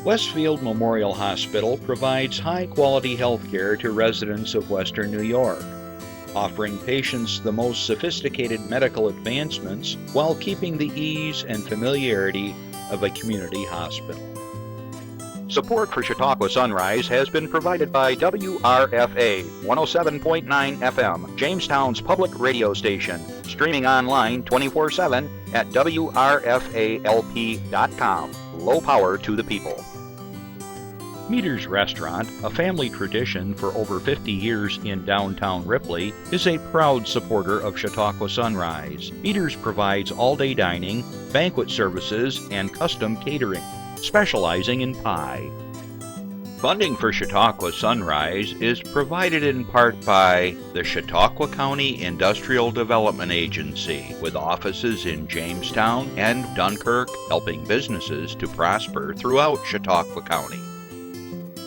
Westfield Memorial Hospital provides high-quality health care to residents of Western New York, offering patients the most sophisticated medical advancements while keeping the ease and familiarity of a community hospital. Support for Chautauqua Sunrise has been provided by WRFA 107.9 FM, Jamestown's public radio station, streaming online 24/7 at WRFALP.com. Low power to the people. Meter's Restaurant, a family tradition for over 50 years in downtown Ripley, is a proud supporter of Chautauqua Sunrise. Meter's provides all-day dining, banquet services, and custom catering, specializing in pie. Funding for Chautauqua Sunrise is provided in part by the Chautauqua County Industrial Development Agency, with offices in Jamestown and Dunkirk, helping businesses to prosper throughout Chautauqua County.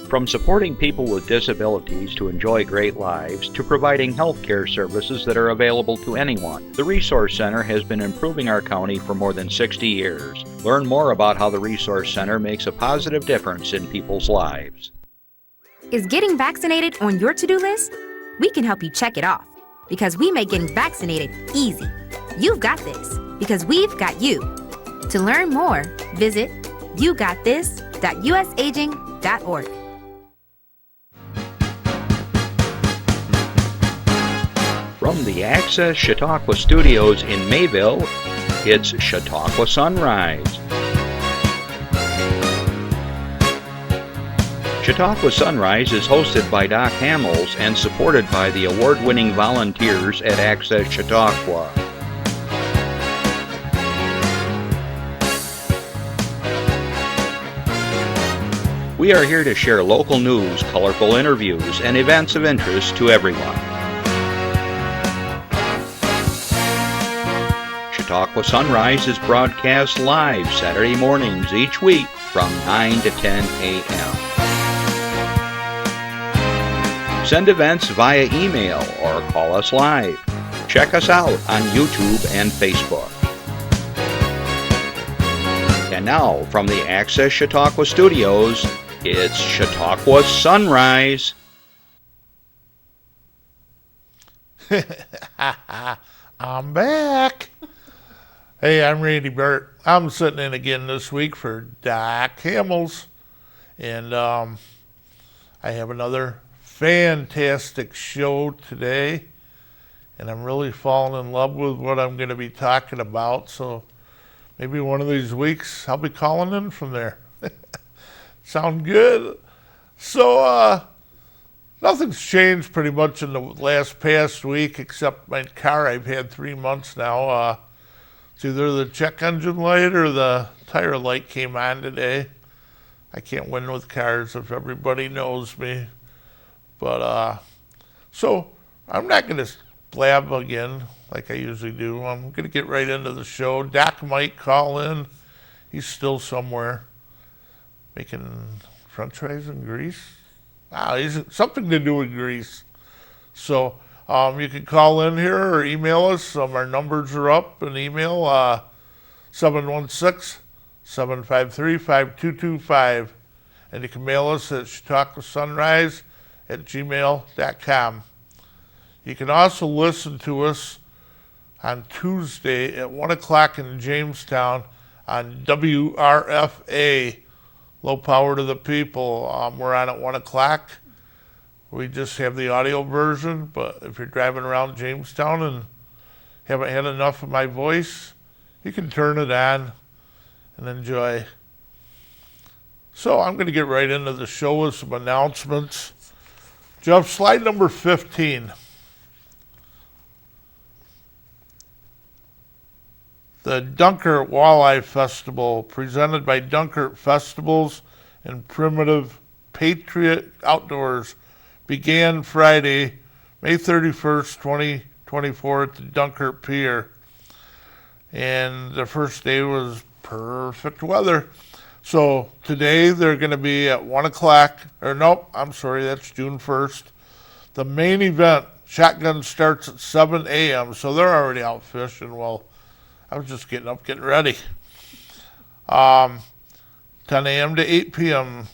From supporting people with disabilities to enjoy great lives to providing health care services that are available to anyone, the Resource Center has been improving our county for more than 60 years. Learn more about how the Resource Center makes a positive difference in people's lives. Is getting vaccinated on your to-do list? We can help you check it off because we make getting vaccinated easy. You've got this because we've got you. To learn more, visit yougotthis.usaging.org. From the Access Chautauqua Studios in Mayville, it's Chautauqua Sunrise. Chautauqua Sunrise is hosted by Doc Hamels and supported by the award-winning volunteers at Access Chautauqua. We are here to share local news, colorful interviews, and events of interest to everyone. Chautauqua Sunrise is broadcast live Saturday mornings each week from 9 to 10 a.m. Send events via email or call us live. Check us out on YouTube and Facebook. And now, from the Access Chautauqua Studios, it's Chautauqua Sunrise. I'm back. Hey, I'm Randy Burt. I'm sitting in again this week for Doc Hamels. And I have another fantastic show today. And I'm really falling in love with what I'm going to be talking about. So maybe one of these weeks I'll be calling in from there. Sound good? So, nothing's changed pretty much in the past week except my car. I've had 3 months now. It's either the check engine light or the tire light came on today. I can't win with cars if everybody knows me. But, so I'm not going to blab again like I usually do. I'm going to get right into the show. Doc might call in. He's still somewhere making french fries in Greece. He's something to do with Greece. So you can call in here or email us. Our numbers are up. An email 716-753-5225. And you can mail us at chautauquasunrise@gmail.com. You can also listen to us on Tuesday at 1 o'clock in Jamestown on WRFA. Low power to the people. We're on at 1 o'clock. We just have the audio version, but if you're driving around Jamestown and haven't had enough of my voice, you can turn it on and enjoy. So I'm going to get right into the show with some announcements. Jeff, slide number 15. The Dunkirk Walleye Festival, presented by Dunkirk Festivals and Primitive Patriot Outdoors, began Friday, May 31st, 2024 at the Dunkirk Pier. And the first day was perfect weather. So today they're going to be at 1 o'clock, that's June 1st. The main event, shotgun, starts at 7 a.m., so they're already out fishing. Well, I was just getting ready. 10 10 a.m. to 8 p.m.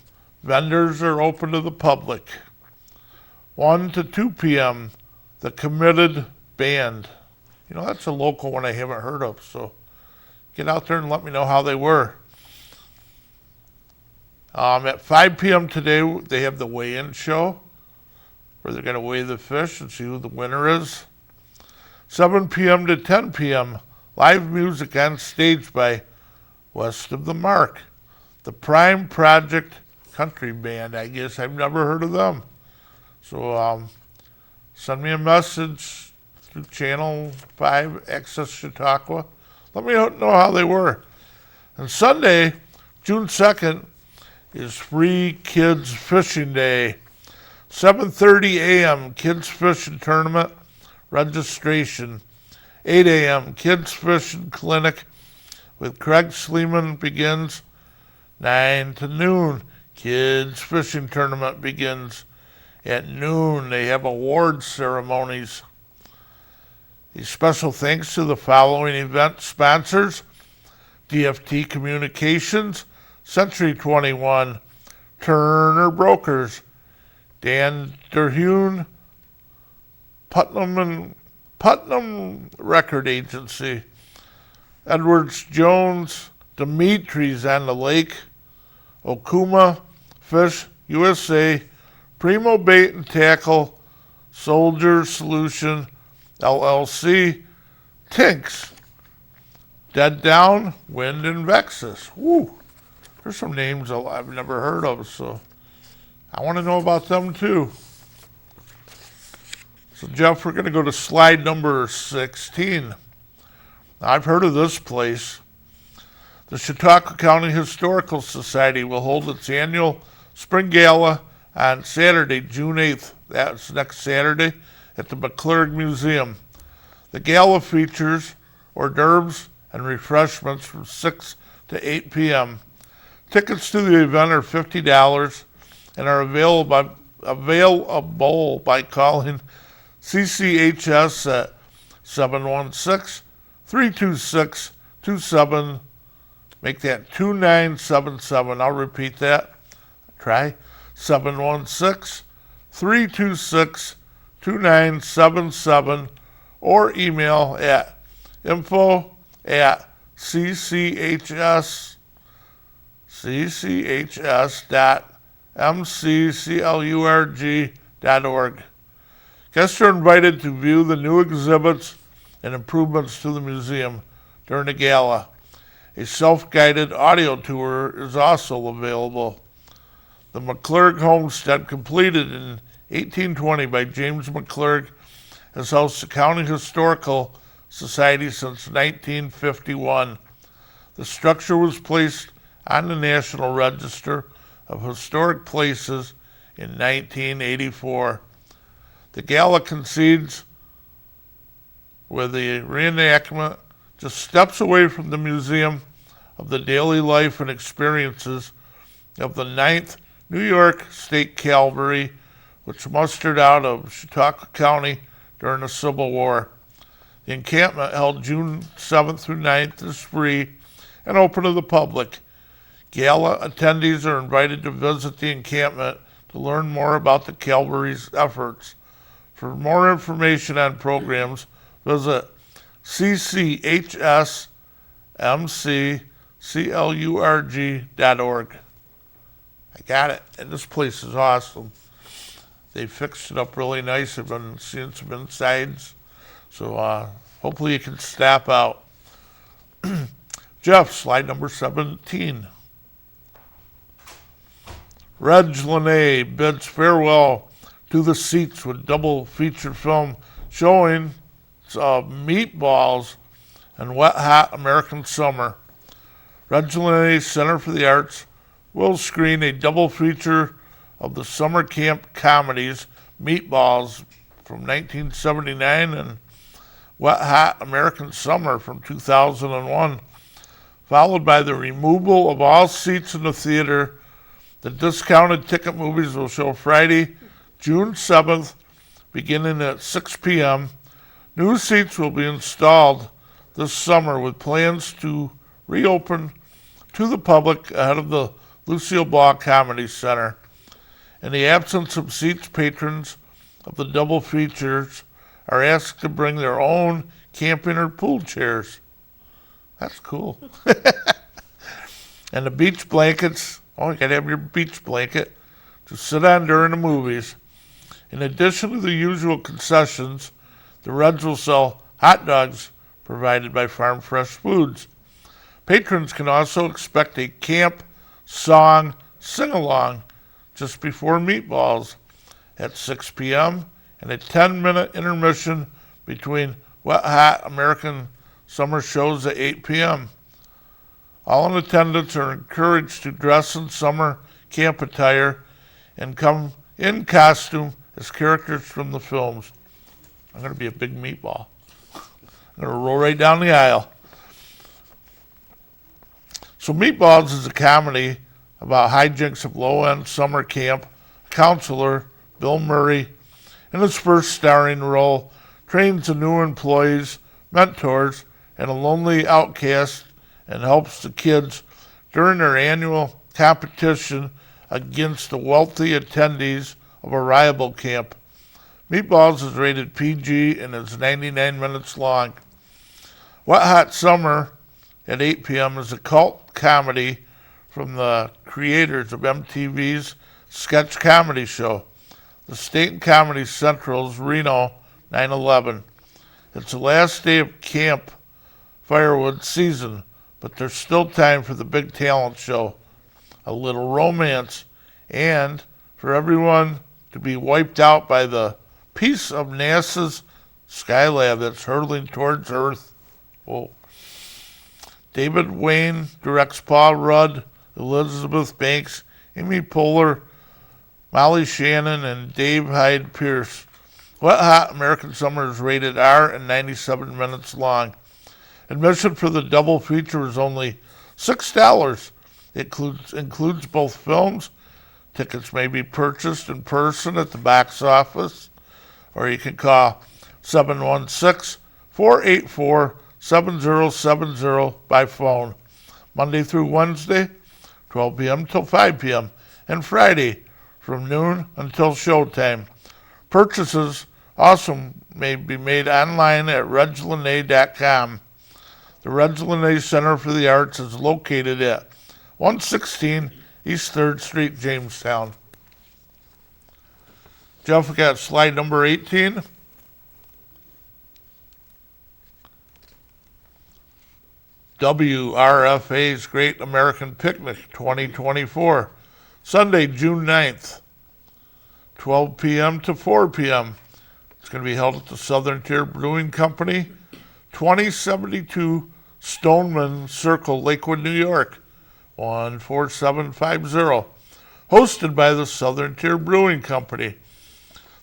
Vendors are open to the public. 1 to 2 p.m. The Committed Band. You know, that's a local one I haven't heard of, so get out there and let me know how they were. At 5 p.m. today, they have the weigh-in show, where they're going to weigh the fish and see who the winner is. 7 p.m. to 10 p.m., live music on stage by West of the Mark, the Prime Project Country Band. I guess I've never heard of them. So send me a message through Channel 5 Access Chautauqua. Let me know how they were. And Sunday, June 2nd, is Free Kids Fishing Day. 7:30 a.m. Kids Fishing Tournament registration. 8 a.m. Kids Fishing Clinic with Craig Sleeman begins. 9 to noon. Kids Fishing Tournament begins at noon. They have award ceremonies. A special thanks to the following event sponsors: DFT Communications, Century 21, Turner Brokers, Dan Derhune, Putnam Record Agency, Edwards Jones, Dimitri's on the Lake, Okuma Fish USA, Primo Bait and Tackle, Soldier Solution LLC, Tinks, Dead Down, Wind and Vexus. Woo! There's some names I've never heard of, so I want to know about them too. So Jeff, we're going to go to slide number 16. I've heard of this place. The Chautauqua County Historical Society will hold its annual Spring Gala on Saturday, June 8th. That's next Saturday at the McClurg Museum. The gala features hors d'oeuvres and refreshments from 6 to 8 p.m. Tickets to the event are $50 and are available by calling CCHS at 716-326-27. Make that 2977. I'll repeat that. Try 716-326-2977 or email at info@cchs.mcclurg.org. Guests are invited to view the new exhibits and improvements to the museum during the gala. A self-guided audio tour is also available. The McClurg homestead, completed in 1820 by James McClurg, has housed the County Historical Society since 1951. The structure was placed on the National Register of Historic Places in 1984. The gala concedes with a reenactment just steps away from the museum of the daily life and experiences of the 9th New York State Cavalry, which mustered out of Chautauqua County during the Civil War. The encampment, held June 7th through 9th, is free and open to the public. Gala attendees are invited to visit the encampment to learn more about the Cavalry's efforts. For more information on programs, visit cchsmcclurg.org. I got it, and this place is awesome. They fixed it up really nice. I've been seeing some insides, so hopefully you can stop out. Jeff, slide number 17. Reg Lene bids farewell to the seats with double feature film showing Meatballs and Wet Hot American Summer. Reg Lene Center for the Arts will screen a double feature of the summer camp comedies Meatballs from 1979 and Wet Hot American Summer from 2001, followed by the removal of all seats in the theater. The discounted ticket movies will show Friday, June 7th, beginning at 6 p.m. New seats will be installed this summer with plans to reopen to the public ahead of the Lucille Ball Comedy Center. In the absence of seats, patrons of the double features are asked to bring their own camping or pool chairs. That's cool. And the beach blankets, you gotta have your beach blanket to sit on during the movies. In addition to the usual concessions, the Reds will sell hot dogs provided by Farm Fresh Foods. Patrons can also expect a camp song sing-along just before meatballs at 6 p.m. and a 10-minute intermission between wet hot American summer shows at 8 p.m. All in attendance are encouraged to dress in summer camp attire and come in costume as characters from the films. I'm going to be a big meatball. I'm going to roll right down the aisle. So Meatballs is a comedy about hijinks of low-end summer camp. Counselor Bill Murray, in his first starring role, trains the new employees, mentors, and a lonely outcast and helps the kids during their annual competition against the wealthy attendees of a rival camp. Meatballs is rated PG and is 99 minutes long. Wet Hot Summer at 8 p.m. is a cult comedy from the creators of MTV's sketch comedy show, the State Comedy Central's Reno 9/11. It's the last day of Camp Firewood season, but there's still time for the big talent show, a little romance, and for everyone to be wiped out by the piece of NASA's Skylab that's hurtling towards Earth. Whoa. David Wayne directs. Paul Rudd, Elizabeth Banks, Amy Poehler, Molly Shannon, and Dave Hyde Pierce. Wet Hot American Summer is rated R and 97 minutes long. Admission for the double feature is only $6. It includes both films. Tickets may be purchased in person at the box office, or you can call 716-484-7070 by phone. Monday through Wednesday, 12 p.m. till 5 p.m., and Friday from noon until showtime. Purchases also may be made online at reglenay.com. The Reds Lenay Center for the Arts is located at 116 East 3rd Street, Jamestown. Jeff, we got slide number 18. WRFA's Great American Picnic 2024, Sunday, June 9th, 12 p.m. to 4 p.m. It's going to be held at the Southern Tier Brewing Company, 2072 Stoneman Circle, Lakewood, New York, 14750. Hosted by the Southern Tier Brewing Company.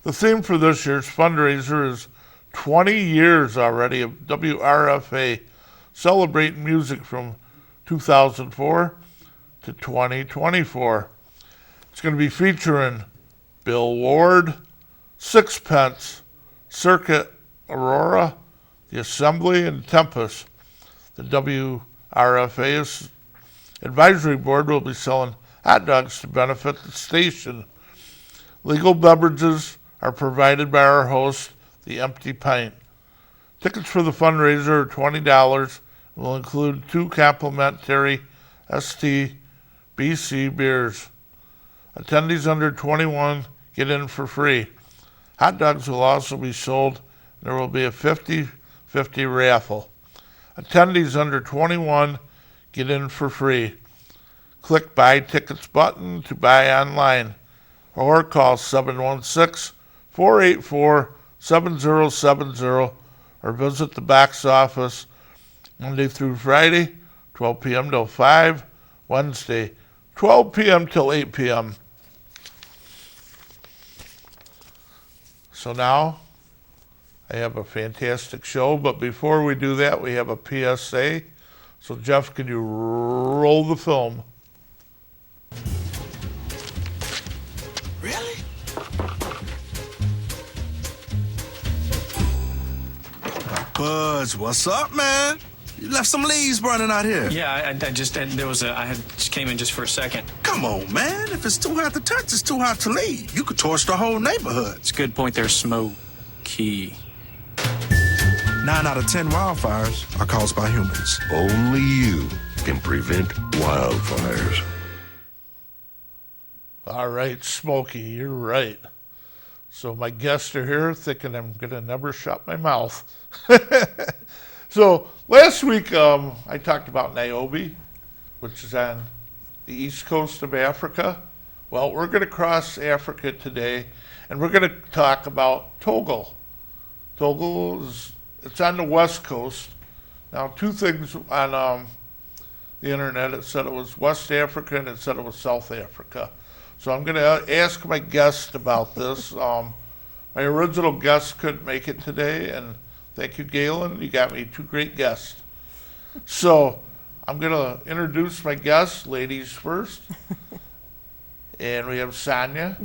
The theme for this year's fundraiser is 20 years already of WRFA, celebrating music from 2004 to 2024. It's going to be featuring Bill Ward, Sixpence, Circuit Aurora, The Assembly, and Tempest. The WRFA Advisory Board will be selling hot dogs to benefit the station. Legal beverages are provided by our host, The Empty Pint. Tickets for the fundraiser are $20 and will include 2 complimentary STBC beers. Attendees under 21 get in for free. Hot dogs will also be sold. There will be a 50-50 raffle. Attendees under 21 get in for free. Click Buy Tickets button to buy online or call 716-484-7070 or visit the box office Monday through Friday, 12 p.m. till 5, Wednesday, 12 p.m. till 8 p.m. So now I have a fantastic show, but before we do that, we have a PSA. So Jeff, can you roll the film? Really? Buzz, what's up, man? You left some leaves burning out here. Yeah, I just came in just for a second. Come on, man. If it's too hot to touch, it's too hot to leave. You could torch the whole neighborhood. It's a good point there, Smokey. 9 out of 10 wildfires are caused by humans. Only you can prevent wildfires. All right, Smokey, you're right. So my guests are here thinking I'm going to never shut my mouth. So last week I talked about Niobe, which is on the east coast of Africa. Well, we're going to cross Africa today, and we're going to talk about Togo. Togo it's on the west coast. Now, two things on the internet. It said it was West Africa, and it said it was South Africa. So I'm going to ask my guest about this. My original guest couldn't make it today, and thank you, Galen. You got me two great guests. So I'm going to introduce my guests, ladies first. And we have Sonja.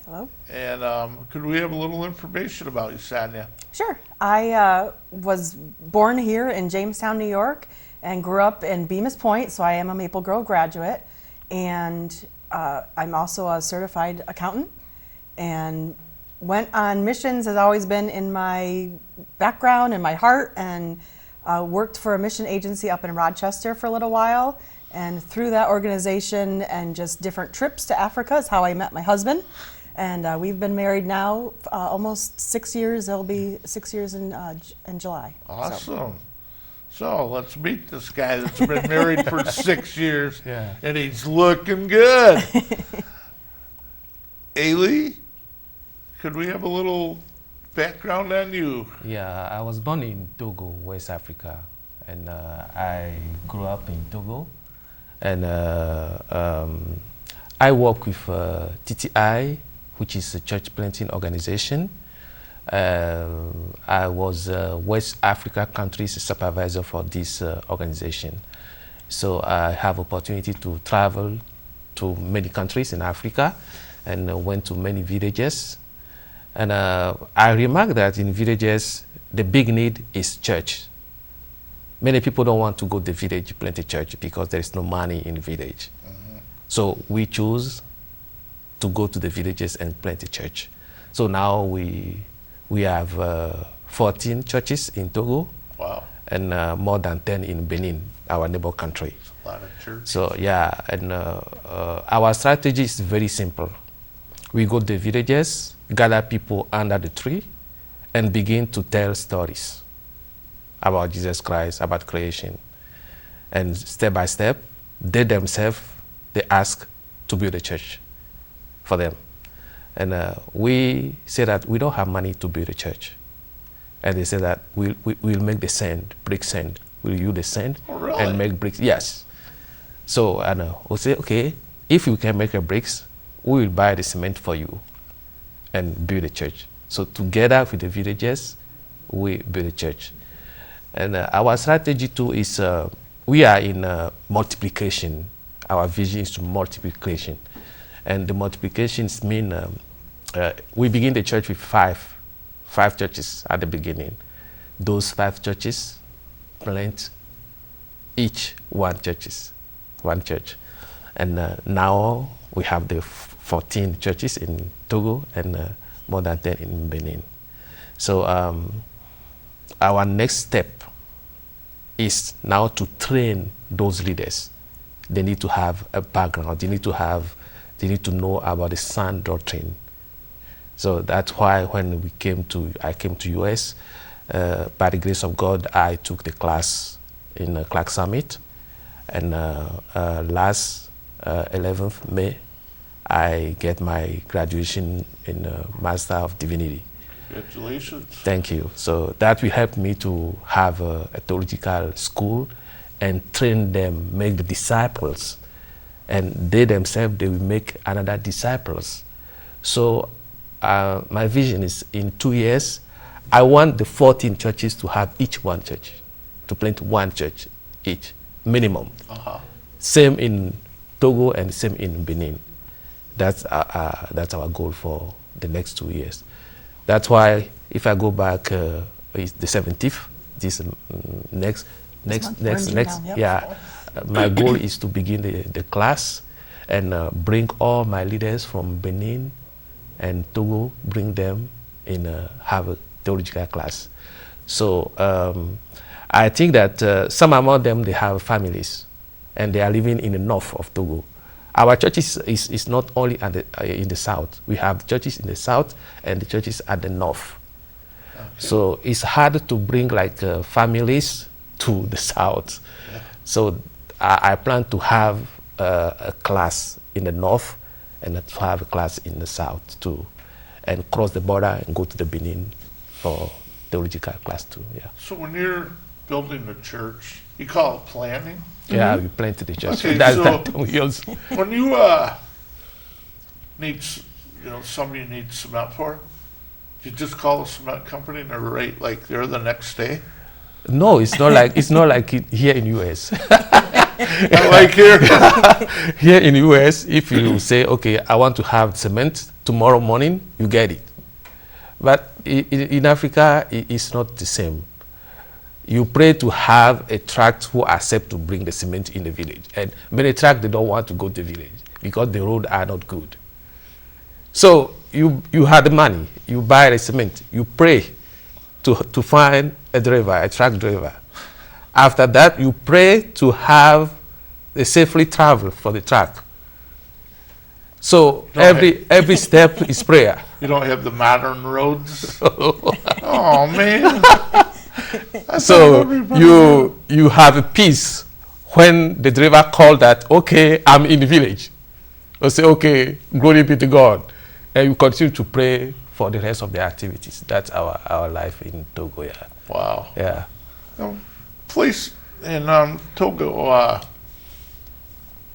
Hello. And could we have a little information about you, Sonja? Sure. I was born here in Jamestown, New York, and grew up in Bemis Point, so I am a Maple Grove graduate. And I'm also a certified accountant, and went on missions, has always been in my background and my heart, and worked for a mission agency up in Rochester for a little while. And through that organization and just different trips to Africa is how I met my husband. And we've been married now almost 6 years. It'll be 6 years in July. Awesome. So let's meet this guy that's been married for 6 years, and he's looking good. Elie, could we have a little background on you? Yeah, I was born in Togo, West Africa, and I grew up in Togo. And I work with TTI, which is a church planting organization. I was West Africa countries supervisor for this organization. So I have opportunity to travel to many countries in Africa and went to many villages. And I remarked that in villages, the big need is church. Many people don't want to go to the village, plant a church, because there is no money in the village. So we choose to go to the villages and plant a church. So now we have 14 churches in Togo. Wow. And more than 10 in Benin, our neighbor country. A lot of churches. So yeah, and our strategy is very simple. We go to the villages, gather people under the tree, and begin to tell stories about Jesus Christ, about creation. And step by step, they themselves, they ask to build a church for them. And we say that we don't have money to build a church. And they say that we'll make the sand, brick sand. We'll use the sand and make bricks. Yes. So we'll say, okay, if you can make a bricks, we will buy the cement for you and build a church. So together with the villages, we build a church. And our strategy too is we are in multiplication. Our vision is to multiplication. And the multiplications mean we begin the church with five churches at the beginning. Those 5 churches plant each one church. And now we have the 14 churches in Togo and more than 10 in Benin. So our next step is now to train those leaders. They need to have a background. They need to know about the sound doctrine. So that's why when I came to US, by the grace of God, I took the class in Clark Summit, and last 11th May, I get my graduation in Master of Divinity. Congratulations. Thank you. So that will help me to have a theological school and train them, make the disciples, and they themselves, they will make another disciples. So my vision is in 2 years, I want the 14 churches to have each one church, to plant one church each, minimum. Same in Togo and same in Benin. That's our goal for the next 2 years. That's why if I go back, it's the 17th, this next, month. We're in June now, yep. Yeah. My goal is to begin the class and bring all my leaders from Benin and Togo, bring them in have a theological class. So I think that some among them, they have families and they are living in the north of Togo. Our church is not only at in the south. We have churches in the south and the churches at the north. Okay. So it's hard to bring like families to the south. Yeah. So I plan to have a class in the north and to have a class in the south too, and cross the border and go to the Benin for theological class too. Yeah. So when you're building the church, you call it planning? Yeah, we planted the church. Okay, That's so that when you need, some of you need cement for, you just call a cement company and they're right like there the next day? No, it's not like here in US. I like here. Here in US, if you say, okay, I want to have cement tomorrow morning, you get it. But in Africa, it's not the same. You pray to have a tract who accept to bring the cement in the village. And many tracts, they don't want to go to the village because the roads are not good. So you have the money, you buy the cement, you pray to find a driver, a truck driver. After that, you pray to have a safely travel for the truck. So every step is prayer. You don't have the modern roads? Oh, man. So you have a peace when the driver called that, okay, I'm in the village. You say, okay, glory be to God. And you continue to pray for the rest of the activities. That's our life in Togo, yeah. Wow. Yeah. Place in Togo,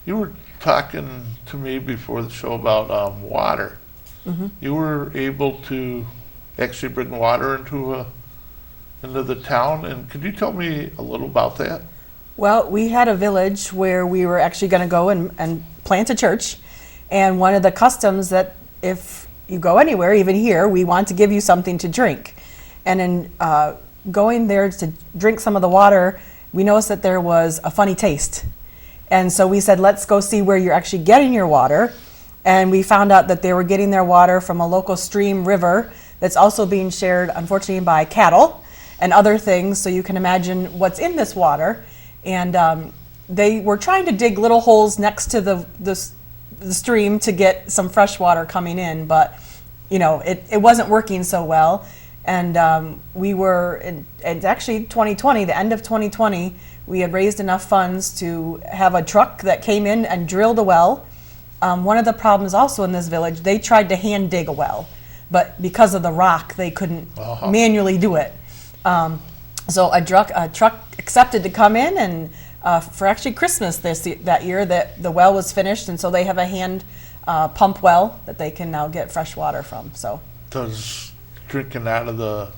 you were talking to me before the show about water. Mm-hmm. You were able to actually bring water into the town, and could you tell me a little about that? Well, we had a village where we were actually going to go and plant a church, and one of the customs that if you go anywhere, even here, we want to give you something to drink. And in going there to drink some of the water, we noticed that there was a funny taste. And so we said, let's go see where you're actually getting your water. And we found out that they were getting their water from a local stream river that's also being shared, unfortunately, by cattle and other things. So you can imagine what's in this water. And they were trying to dig little holes next to the stream to get some fresh water coming in, but it wasn't working so well. And we were, it's actually 2020, the end of 2020, we had raised enough funds to have a truck that came in and drilled a well. One of the problems also in this village, they tried to hand dig a well, but because of the rock, they couldn't manually do it. So a truck accepted to come in, and for actually Christmas that year, that the well was finished, and so they have a hand pump well that they can now get fresh water from. So does drinking out of the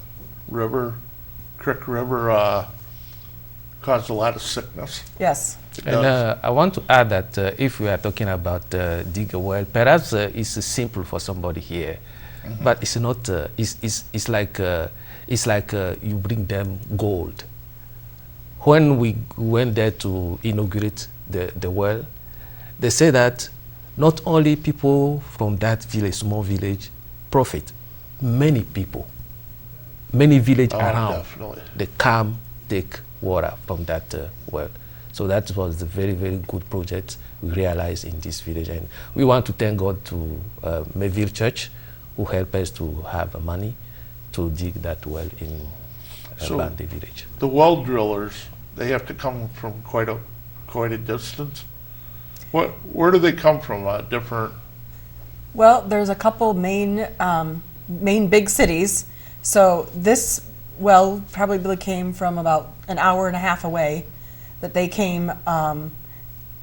creek river, cause a lot of sickness? Yes. And I want to add that if we are talking about dig a well, perhaps it's simple for somebody here, mm-hmm. but it's not. It's like you bring them gold. When we went there to inaugurate the well, they say that not only people from that village, small village, profit. Many people, many villages around, definitely. They come take water from that well. So that was a very, very good project we realized in this village. And we want to thank God to Mayville Church, who helped us to have money to dig that well in Bande village. The well drillers, they have to come from quite a distance. Where do they come from? Different? Well, there's a couple main big cities. So this well probably came from about an hour and a half away. That they came.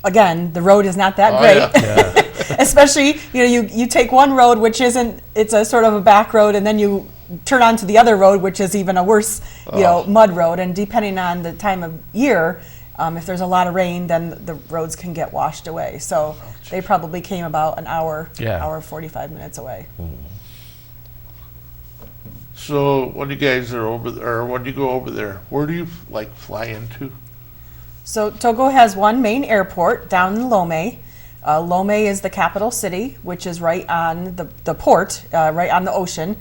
Again, the road is not that great. Yeah. Especially, you take one road which isn't. It's a sort of a back road, and then you turn onto the other road, which is even a worse, mud road. And depending on the time of year, if there's a lot of rain, then the roads can get washed away. So they probably came about an hour, hour 45 minutes away. Mm. So when you guys are over there, or when you go over there, where do you fly into? So Togo has one main airport down in Lome. Lome is the capital city, which is right on the port, right on the ocean.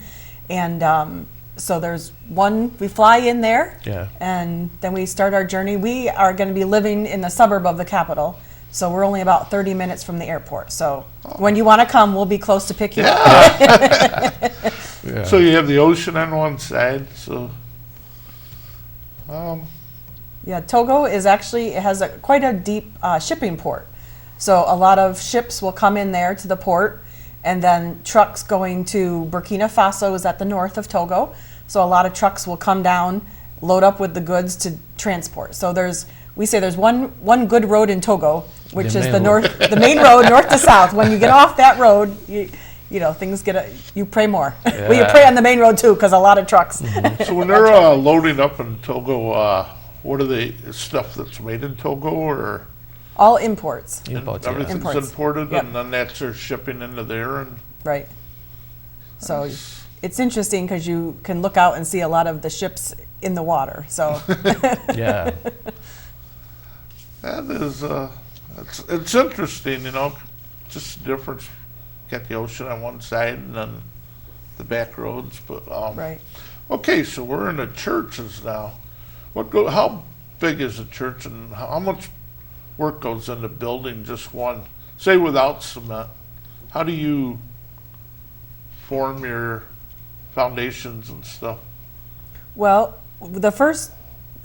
And so there's one, we fly in there, and then we start our journey. We are going to be living in the suburb of the capital, so we're only about 30 minutes from the airport. So when you want to come, we'll be close to pick you up. So you have the ocean on one side, so... Yeah, Togo is actually, it has quite a deep shipping port. So a lot of ships will come in there to the port, and then trucks going to Burkina Faso is at the north of Togo. So a lot of trucks will come down, load up with the goods to transport. So we say there's one good road in Togo, which is the main road, north to south. When you get off that road, you know, things you pray more. Well, you pray on the main road too, because a lot of trucks. So when they're loading up in Togo, what are they, stuff that's made in Togo, or? All imports. Everything's Imports. imported, Yep. and then that's their shipping into there, and Right. So it's interesting because you can look out and see a lot of the ships in the water. So Yeah. that is, it's interesting, you know, just the difference. Got the ocean on one side and then the back roads, but right. Okay, so we're in the churches now. How big is the church, and how much work goes into building just one? Say without cement, how do you form your foundations and stuff? Well, the first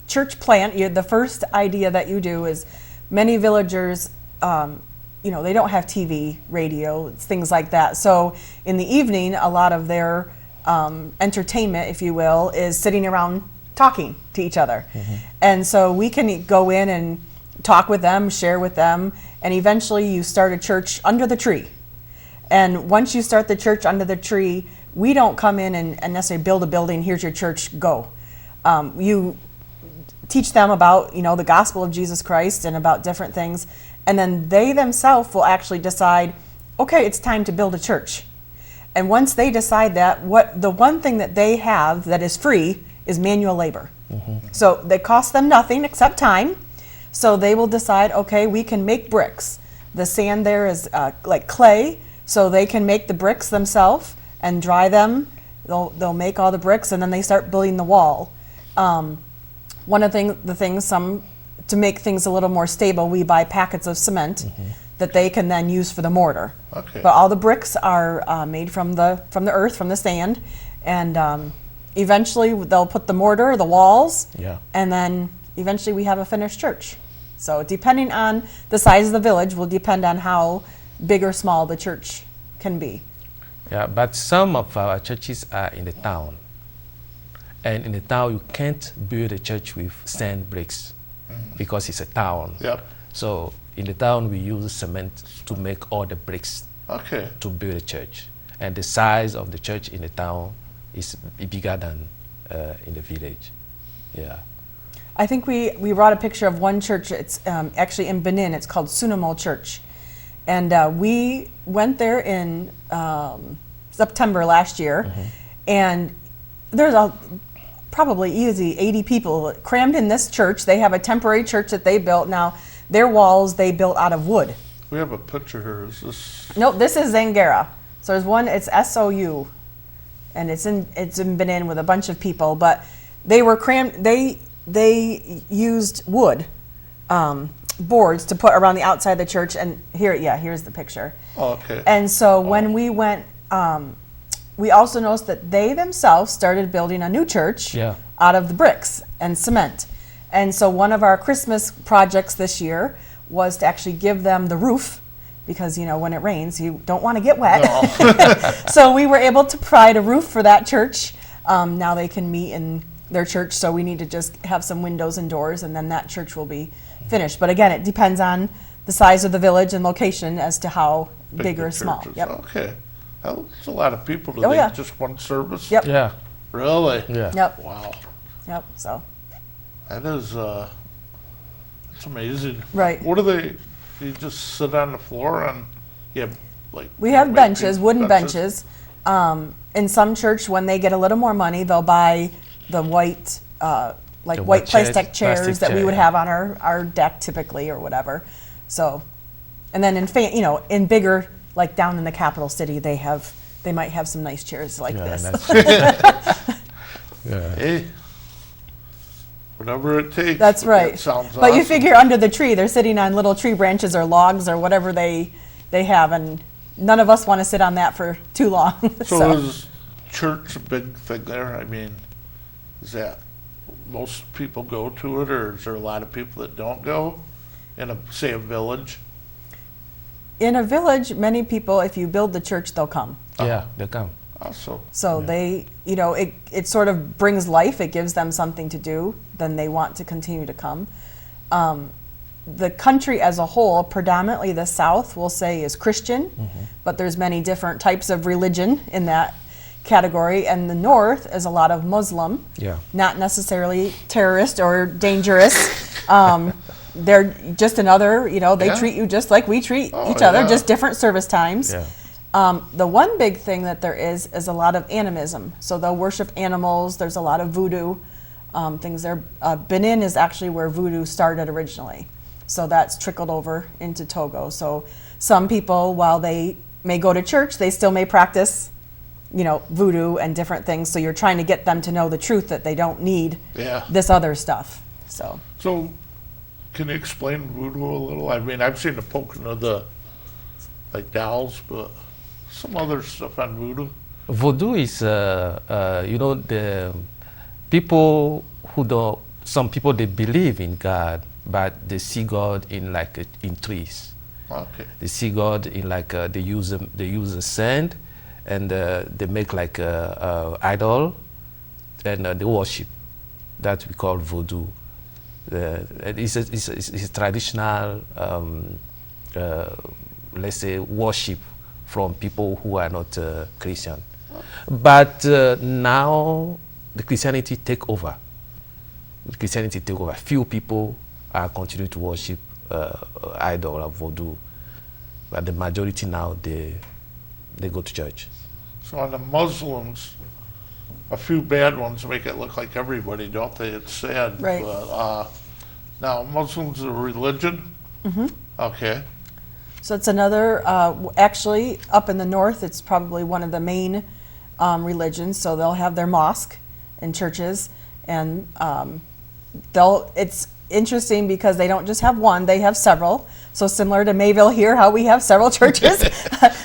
church plant, the first idea that you do is many villagers, you know, they don't have TV, radio, things like that. So in the evening, a lot of their entertainment, if you will, is sitting around talking to each other. And so we can go in and talk with them, share with them, and eventually you start a church under the tree. And once you start the church under the tree, we don't come in and necessarily build a building, here's your church, go. You teach them about, you know, the gospel of Jesus Christ and about different things, and then they themselves will actually decide, okay, it's time to build a church. And once they decide that, the one thing that they have that is free is manual labor. So they cost them nothing except time. So they will decide, okay, we can make bricks. The sand there is like clay, so they can make the bricks themselves and dry them. They'll make all the bricks, and then they start building the wall. One of the things, to make things a little more stable, we buy packets of cement that they can then use for the mortar. Okay. But all the bricks are made from the earth, from the sand, and eventually they'll put the mortar, the walls, and then eventually we have a finished church. So depending on the size of the village will depend on how big or small the church can be. Yeah, but some of our churches are in the town. And in the town, you can't build a church with sand bricks because it's a town. Yep. So in the town, we use cement to make all the bricks to build a church. And the size of the church in the town is bigger than in the village. Yeah. I think we brought a picture of one church. It's actually in Benin. It's called Sunamo Church. And we went there in September last year. And there's probably easy 80 people crammed in this church. They have a temporary church that they built. Now, their walls they built out of wood. We have a picture here. Is this? Nope, this is Zangara. So there's one, it's SOU. And it's in Benin with a bunch of people. But they were crammed, they used wood boards to put around the outside of the church. And here's the picture. Oh, okay. And so when we went, we also noticed that they themselves started building a new church out of the bricks and cement. And so one of our Christmas projects this year was to actually give them the roof, because, you know, when it rains, you don't want to get wet. No. So we were able to provide a roof for that church. Now they can meet in their church, so we need to just have some windows and doors, and then that church will be finished. But again, it depends on the size of the village and location as to how big or small. Yep. Okay. That's a lot of people to just one service. Yep. Yeah. Really? Yeah. Yep. Wow. Yep. So. That is, it's amazing. Right. What do they? You just sit on the floor and you have like. We have benches, wooden benches. In some church, when they get a little more money, they'll buy the white like The white white chairs, plastic chairs plastic that we would chair, have on our deck typically or whatever. So, and then in bigger, like down in the capital city, they might have some nice chairs like Yeah, this. that's- yeah. Hey, whatever it takes. That's but right. That sounds But you awesome. figure under the tree, they're sitting on little tree branches or logs or whatever they have, and none of us want to sit on that for too long. So is church a big thing there? I mean, is that most people go to it, or is there a lot of people that don't go in say a village? In a village, many people, if you build the church, they'll come. Yeah, they come. Also, So they, it sort of brings life. It gives them something to do. Then they want to continue to come. The country as a whole, predominantly the South, we'll say is Christian, but there's many different types of religion in that category. And the North is a lot of Muslim, Yeah. not necessarily terrorist or dangerous. They're just another, they Yeah. treat you just like we treat Oh, each other, yeah. just different service times. Yeah. The one big thing that there is a lot of animism. So they'll worship animals. There's a lot of voodoo things there. Benin is actually where voodoo started originally. So that's trickled over into Togo. So some people, while they may go to church, they still may practice, voodoo and different things. So you're trying to get them to know the truth that they don't need Yeah. this other stuff. So can you explain voodoo a little? I mean, I've seen the poking of the dolls, but some other stuff on voodoo. Voodoo is, the people who don't. Some people they believe in God, but they see God in in trees. Okay. They see God in they use the sand, and they make a idol, and they worship. That we call voodoo. It's a traditional, let's say, worship from people who are not Christian. But now the Christianity take over. Few people are continuing to worship idol or voodoo, but the majority now they go to church. So on the Muslims, a few bad ones make it look like everybody, don't they? It's sad. Right. But now Muslims are a religion. Mm-hmm. Okay. So it's another, actually up in the north, it's probably one of the main religions. So they'll have their mosque and churches, and it's interesting because they don't just have one, they have several. So similar to Mayville here, how we have several churches,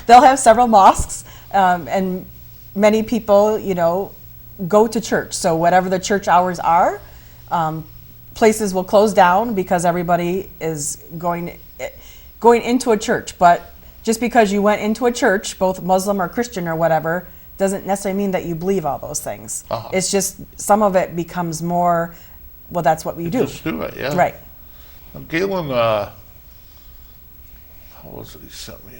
they'll have several mosques, and many people, go to church. So whatever the church hours are, places will close down because everybody is going into a church. But just because you went into a church, both Muslim or Christian or whatever, doesn't necessarily mean that you believe all those things. Uh-huh. It's just some of it becomes more, well, that's what we do. Just do it, yeah. Right. Galen, how was it he sent me?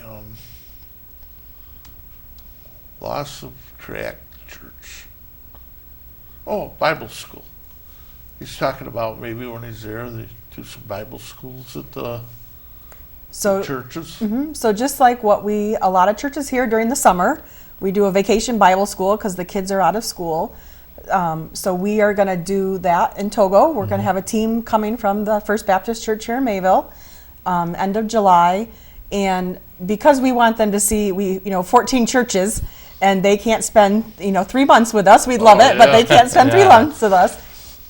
Loss of Track Church. Oh, Bible school. He's talking about maybe when he's there, they do some Bible schools at the churches. Mhm. So just like a lot of churches here during the summer, we do a vacation Bible school because the kids are out of school. So we are going to do that in Togo. We're going to have a team coming from the First Baptist Church here in Mayville, end of July. And because we want them to see, 14 churches, and they can't spend, 3 months with us. We'd love it, but they can't spend 3 months with us.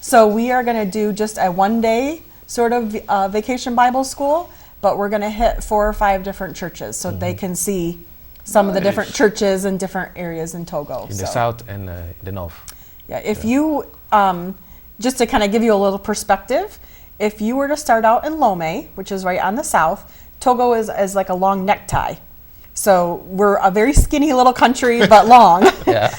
So we are going to do just a one-day sort of vacation Bible school, but we're going to hit 4 or 5 different churches so they can see some of the different Nice. churches in different areas in Togo. In the south and the north. Yeah, if you, just to kind of give you a little perspective, if you were to start out in Lomé, which is right on the south, Togo is like a long necktie. So we're a very skinny little country, but long. Yeah.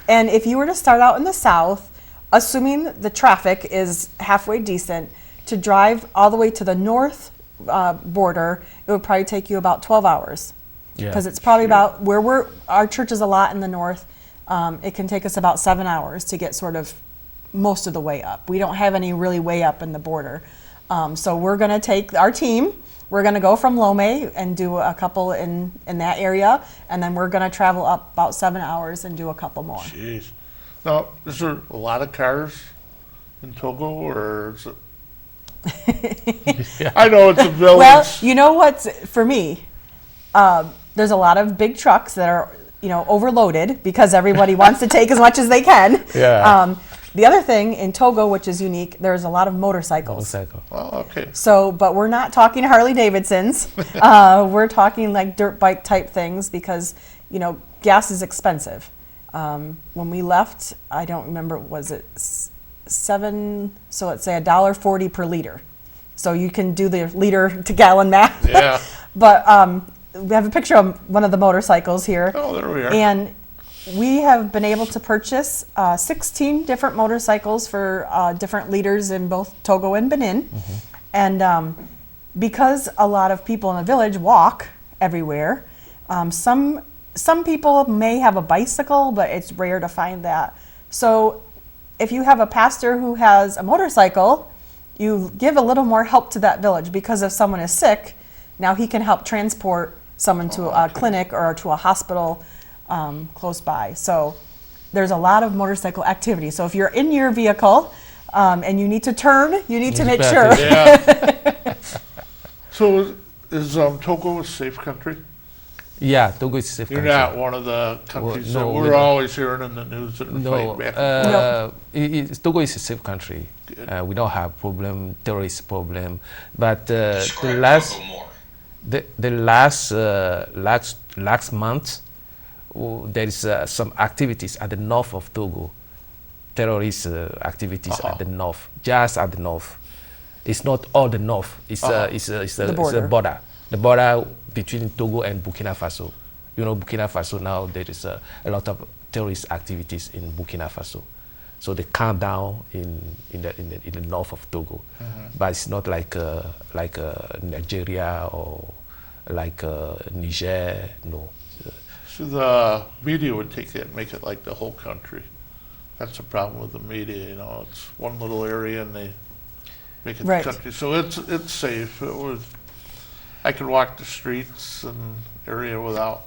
And if you were to start out in the south, assuming the traffic is halfway decent, to drive all the way to the north border, it would probably take you about 12 hours. Yeah. Because it's probably about our church is a lot in the north. It can take us about 7 hours to get sort of most of the way up. We don't have any really way up in the border. So we're going to take our team. We're going to go from Lomé and do a couple in that area, and then we're going to travel up about 7 hours and do a couple more. Jeez. Now, is there a lot of cars in Togo, or is it? I know it's a village. Well, you know what's for me? There's a lot of big trucks that are overloaded because everybody wants to take as much as they can. Yeah. The other thing in Togo, which is unique, there's a lot of motorcycles. Oh, okay. So, but we're not talking Harley Davidsons. We're talking like dirt bike type things because gas is expensive. When we left, I don't remember, was it $7? So let's say $1.40 per liter. So you can do the liter to gallon math. Yeah. But we have a picture of one of the motorcycles here. Oh, there we are. And we have been able to purchase 16 different motorcycles for different liters in both Togo and Benin. Mm-hmm. And because a lot of people in the village walk everywhere, some people may have a bicycle, but it's rare to find that. So if you have a pastor who has a motorcycle, you give a little more help to that village because if someone is sick, now he can help transport someone to a clinic or to a hospital close by. So there's a lot of motorcycle activity. So if you're in your vehicle and you need to turn, you need to make sure. Yeah. So is Togo a safe country? Yeah, Togo is a safe You're country. not one of the countries no, that we're we're not. always hearing in the news that are No, fighting back. Togo is a safe country. We don't have problem, terrorist problem. But the last month, there is some activities at the north of Togo. Terrorist activities at the north, just at the north. It's not all the north. It's the border. The border between Togo and Burkina Faso. Burkina Faso now, there is a lot of terrorist activities in Burkina Faso. So they calm down in the north of Togo. But it's not like Nigeria or like Niger, no. So the media would take it and make it like the whole country. That's the problem with the media, it's one little area and they make it Right. the country. So it's safe. I could walk the streets and area without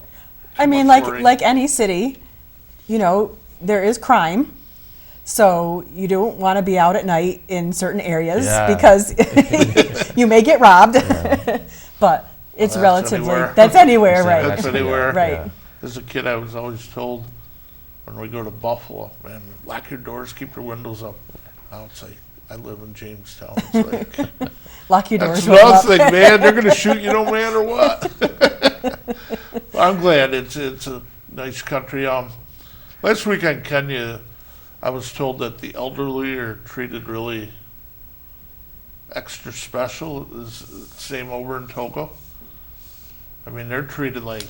too I mean, much worry. like any city, there is crime. So you don't want to be out at night in certain areas because you may get robbed. But it's that's anywhere, right? That's anywhere. Right. Yeah. As a kid, I was always told when we go to Buffalo, man, lock your doors, keep your windows up. Now it's like, I live in Jamestown. It's like, Lock your doors. that's nothing, man. They're going to shoot you no matter what. Well, I'm glad it's a nice country. Last week in Kenya, I was told that the elderly are treated really extra special. Is the same over in Togo? I mean, they're treated like,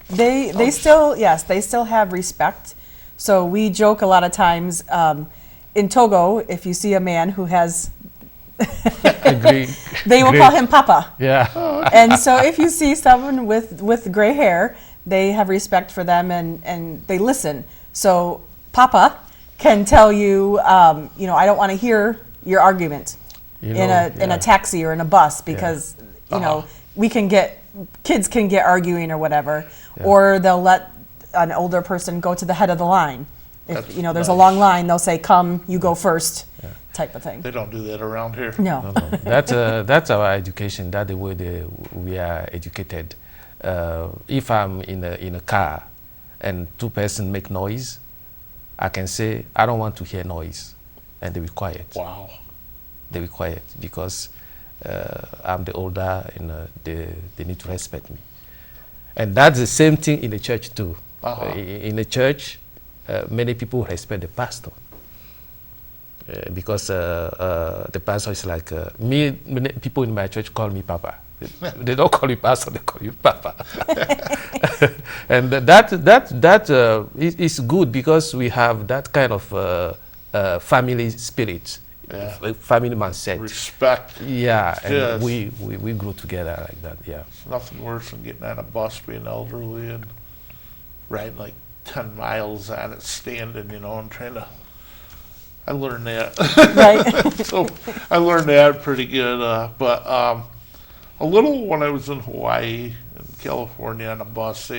They still have respect. So we joke a lot of times in Togo, if you see a man who has, they will call him Papa. Yeah. And so if you see someone with gray hair, they have respect for them and they listen. So Papa can tell you, I don't want to hear your argument in a taxi or in a bus because kids can get arguing or whatever, or they'll let an older person go to the head of the line. If there's a long line, they'll say, "Come, you go first," type of thing. They don't do that around here. No. That's our education. That's the way we are educated. If I'm in a car and two persons make noise, I can say, "I don't want to hear noise," and they be quiet. Wow. They be quiet because I'm the older and they need to respect me. And that's the same thing in the church too. In the church, many people respect the pastor because the pastor is like me. Many people in my church call me Papa. They don't call you pastor; they call you Papa. And that is good because we have that kind of family spirit. Family mindset. Respect. Yeah, and Yes. we grew together like that. Yeah. It's nothing worse than getting on a bus, being elderly, and riding like 10 miles on it, standing, and trying to. I learned that. Right. So I learned that pretty good. But a little when I was in Hawaii and California on a bus,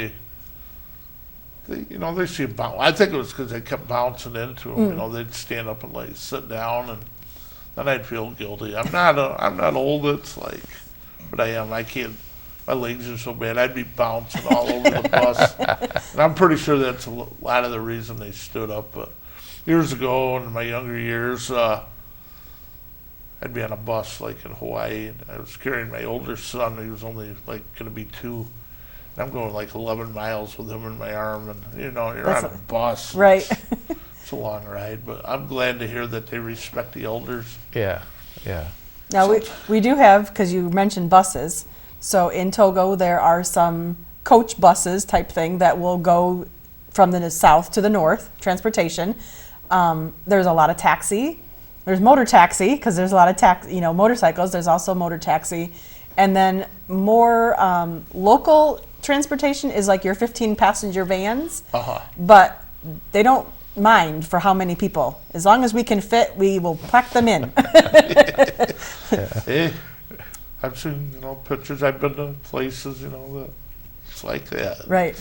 they see a bounce. I think it was because they kept bouncing into them. They'd stand up and sit down, and then I'd feel guilty. I'm not old. It's but I am. I can't. My legs are so bad. I'd be bouncing all over the bus, and I'm pretty sure that's a lot of the reason they stood up. But years ago, in my younger years, I'd be on a bus in Hawaii, and I was carrying my older son. He was only going to be 2. I'm going 11 miles with him in my arm, and you're on a bus. Right. It's a long ride, but I'm glad to hear that they respect the elders. Yeah. Now we do have, because you mentioned buses, so in Togo there are some coach buses type thing that will go from the south to the north, transportation. There's a lot of taxi. There's motor taxi, because there's a lot of motorcycles. There's also motor taxi. And then more local transportation is your 15-passenger vans. But they don't mind for how many people. As long as we can fit, we will pack them in. Hey, I've seen pictures. I've been to places that it's like that. Right.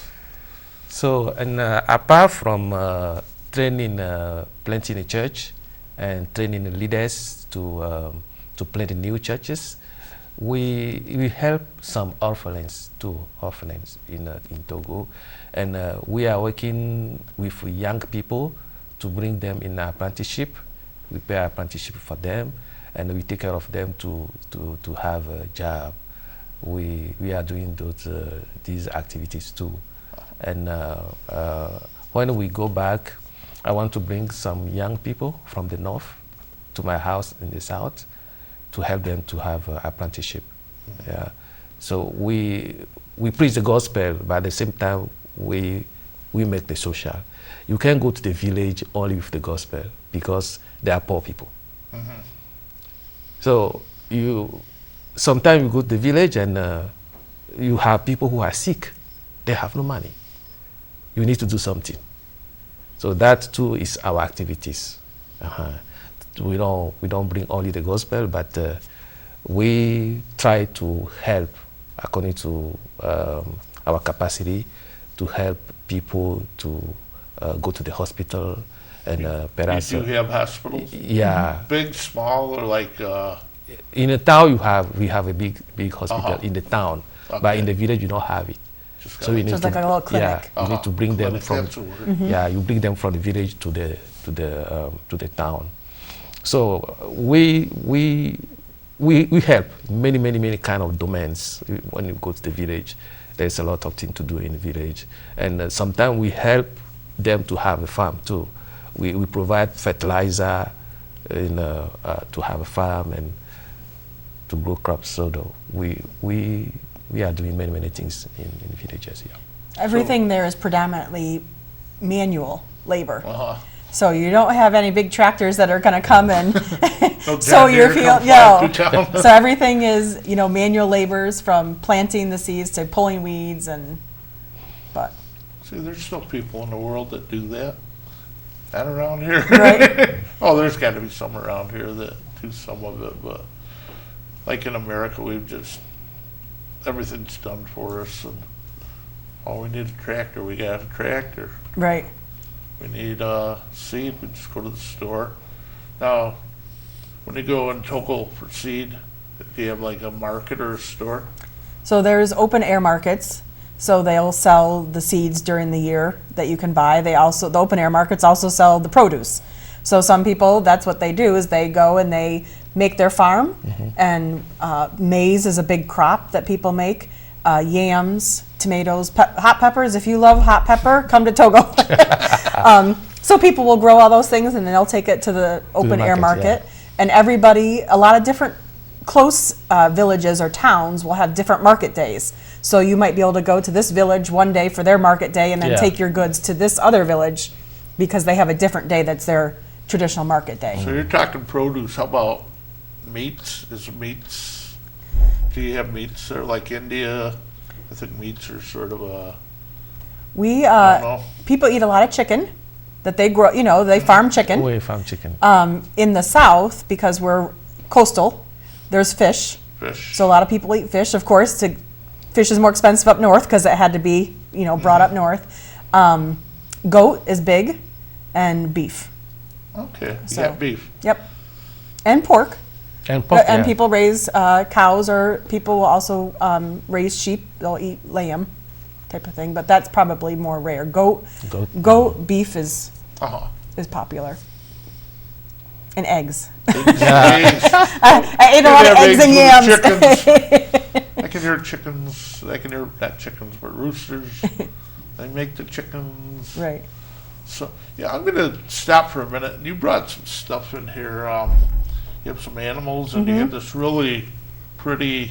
So, and apart from training planting a church and training the leaders to plant new churches, we help some orphanage in Togo, and we are working with young people to bring them in apprenticeship. We pay apprenticeship for them, and we take care of them to have a job. We are doing these activities too, and when we go back, I want to bring some young people from the north to my house in the south to help them to have apprenticeship. Yeah. So we preach the gospel, but at the same time we make the social. You can't go to the village only with the gospel because they are poor people. So sometimes you go to the village and you have people who are sick. They have no money. You need to do something. So that too is our activities. We don't bring only the gospel, but we try to help according to our capacity to help people to go to the hospital and perhaps. You have hospitals? Yeah. Big, small, or in the town we have a big hospital in the town, but in the village you don't have it. So you need to, like a little clinic. Yeah, you need to bring them from. Yeah, you bring them from the village to the town. So we help many kind of domains. When you go to the village, there's a lot of things to do in the village, and sometimes we help them to have a farm too. We provide fertilizer to have a farm and to grow crops. So we are doing many things in villages. Yeah. Everything there is predominantly manual labor. So you don't have any big tractors that are going to come and sow your field. So everything is manual labors, from planting the seeds to pulling weeds but. See, there's still people in the world that do that. Not around here. Right. Oh, there's got to be some around here that do some of it, but like in America, everything's done for us, and we need a tractor, we got a tractor. Right. We need seed, we just go to the store. Now, when you go in Togo for seed, do you have like a market or a store? So there's open air markets. So they'll sell the seeds during the year that you can buy. The open air markets also sell the produce. So some people, that's what they do, is they go and they make their farm, and maize is a big crop that people make. Yams, tomatoes, hot peppers. If you love hot pepper, come to Togo. So people will grow all those things, and then they'll take it to the open air market. Yeah. And everybody, a lot of different close villages or towns will have different market days. So you might be able to go to this village one day for their market day, and then take your goods to this other village because they have a different day that's their traditional market day. So you're talking produce. How about meats? Do you have meats there like India? I think meats are sort of a. People eat a lot of chicken that they grow. They farm chicken. We farm chicken. In the south, because we're coastal, there's fish. So a lot of people eat fish. Of course, fish is more expensive up north because it had to be brought up north. Goat is big, and beef. Okay, So- yeah, beef. Yep. And pork. And pork, And yeah. people raise cows, or people will also raise sheep. They'll eat lamb type of thing, but that's probably more rare. Goat, beef is Uh-huh. popular. And eggs. Eggs. I ate a lot of Have eggs and with yams. chickens. I can hear chickens. I can hear not chickens, but roosters. They make the chickens. Right. So yeah, I'm gonna stop for a minute. You brought some stuff in here. You have some animals, and you have this really pretty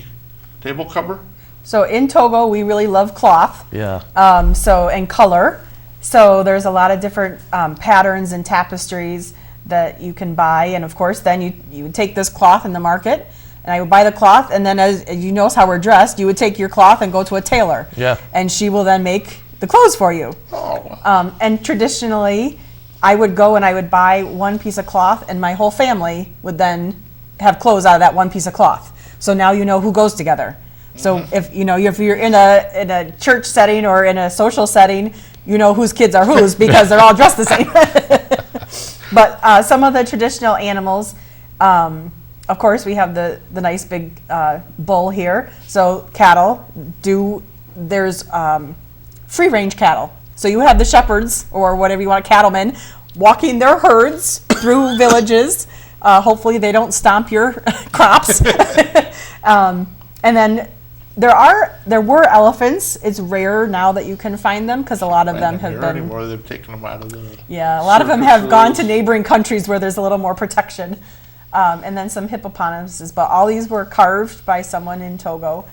table cover. So in Togo, we really love cloth. Yeah. And color. So there's a lot of different patterns and tapestries that you can buy, and of course, then you would take this cloth in the market, and I would buy the cloth, and then as you notice how we're dressed, you would take your cloth and go to a tailor. Yeah. And she will then make the clothes for you. Oh, wow. And traditionally, I would go and I would buy one piece of cloth, and my whole family would then have clothes out of that one piece of cloth. So now you know who goes together. So if you're in a church setting or in a social setting, you know whose kids are whose because they're all dressed the same. But some of the traditional animals, of course, we have the nice big bull here. So cattle there's free range cattle. So you have the shepherds, or whatever you want, cattlemen, walking their herds through villages. Hopefully they don't stomp your crops. And then there were elephants. It's rare now that you can find them because a lot of them have Here been. anymore. They've taken them out of the. Yeah, a lot of them have gone to circuses. neighboring countries where there's a little more protection. And then some hippopotamuses, but all these were carved by someone in Togo.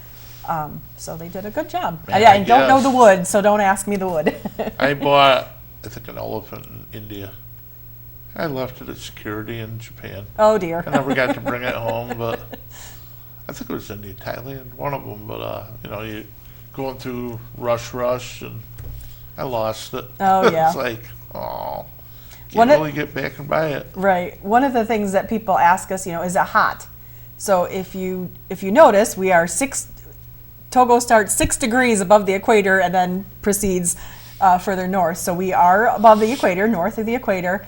So they did a good job. Man, I I don't know guess. the wood, so don't ask me the wood. I bought, I think, an elephant in India. I left it at security in Japan. Oh dear. I never got to bring it home, but I think it was India, Thailand, one of them. But you going through rush, and I lost it. Oh, yeah. It's like, oh, One can't of- really get back and buy it. Right. One of the things that people ask us, is it hot? So if you notice, we are Togo starts 6 degrees above the equator and then proceeds further north. So we are above the equator, north of the equator.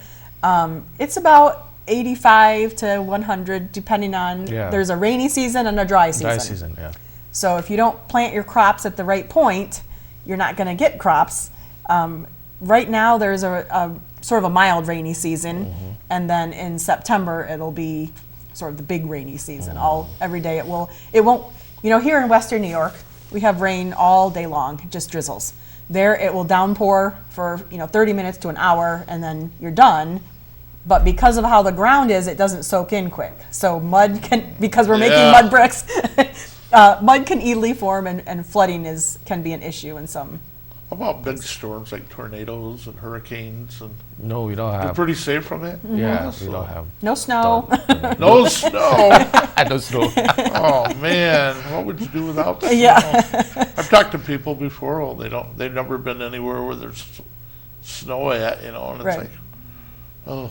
It's about 85 to 100, depending on. Yeah. There's a rainy season and a dry season. Dry season, yeah. So if you don't plant your crops at the right point, you're not going to get crops. Right now, there's a sort of a mild rainy season, and then in September it'll be sort of the big rainy season. Every day it won't. Here in Western New York, we have rain all day long. It just drizzles. There, it will downpour for 30 minutes to an hour, and then you're done. But because of how the ground is, it doesn't soak in quick. So because we're making mud bricks, mud can easily form, and flooding can be an issue in some. How about big storms like tornadoes and hurricanes? And No, we don't you're have. pretty safe from that? Yeah, we don't have. No snow. No snow. I don't know. Oh man, what would you do without snow? Yeah. I've talked to people before. Well, they've never been anywhere where there's snow at, and it's Right. like, oh.